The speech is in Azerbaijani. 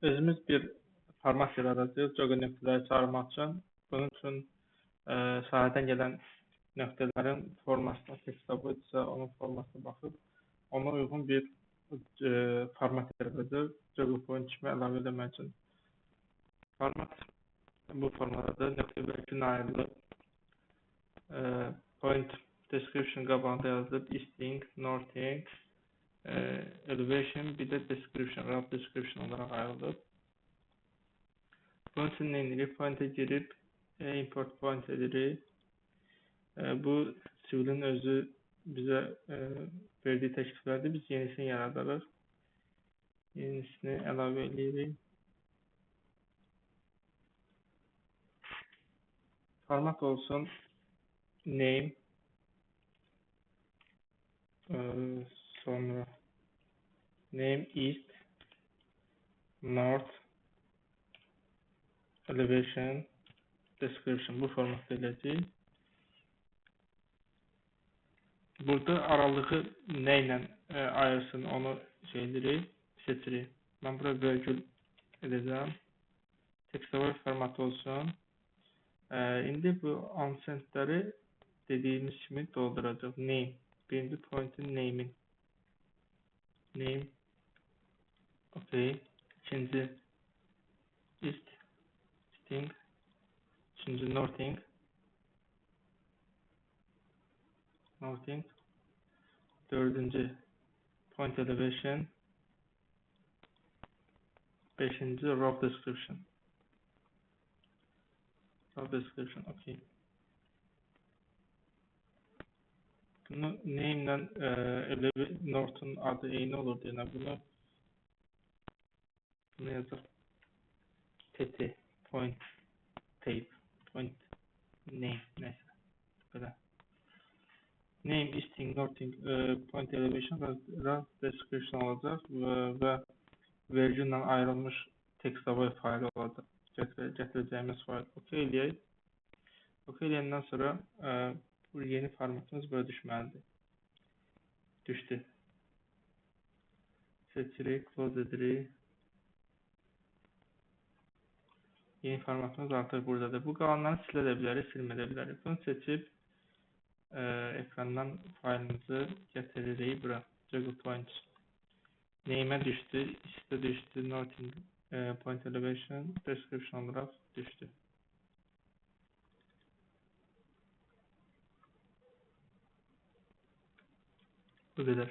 Özümüz bir format yaradacağıq Java nöqtələri çağırmaq üçün. Bunun üçün sahədən gələn nöqtələrin formasına tekstdə buysa, onun formasına baxıb, ona uyğun bir format yaradacağıq. Java point kimi əlavə etmək üçün. Format bu formadadır. Nöqtə bölgüsünə ayrılıb. Point description qabağında yazılıb. String, nothing, elevation, bir də description, route description olaraq ayrılıb. Bunun üçün nə edirik? Point'e girib import point edirik. Bu Civil'in özü bizə verdiyi təkliflərdir. Biz yenisini yaradırıq. Yenisini əlavə edirik. Format olsun name, sonra name east, north, elevation, description bu formatda eləyəcəyik. Burada aralığı nə ilə ayırsın onu seçirik. Mən buraya virgül edəcəm. Textavoy format olsun. İndi bu ansentləri dediyimiz kimi dolduracaq. Name. Birinci point'in name'in. Name. Okay. İkinci east. String. Üçüncü nothing. Nothing. Dördüncü point elevation. Beşinci row description. Row description. Okay. Bunu name'lə north'un adı eyni olur deyənə bunu yazaq. TT point tape point name neysə belə. Name string nothing point elevation row description olacaq və vergül ilə ayrılmış textavoy faylı olacaq. Gətirəcəyimiz fayl. OK eləyək. OK eləyəndən sonra bu yeni formatımız böyle düşməlidir. Düşdü. Seçirik, close edirik. Yeni formatımız artıq buradadır. Bu qalanları silə də bilərik, silmə də bilərik. Bunu seçib ekrandan faylımızı gətiririk bura. Java point name'ə düşdü, istə düşdü, nothing point elevation, description olaraq düşdü. Bu qədər.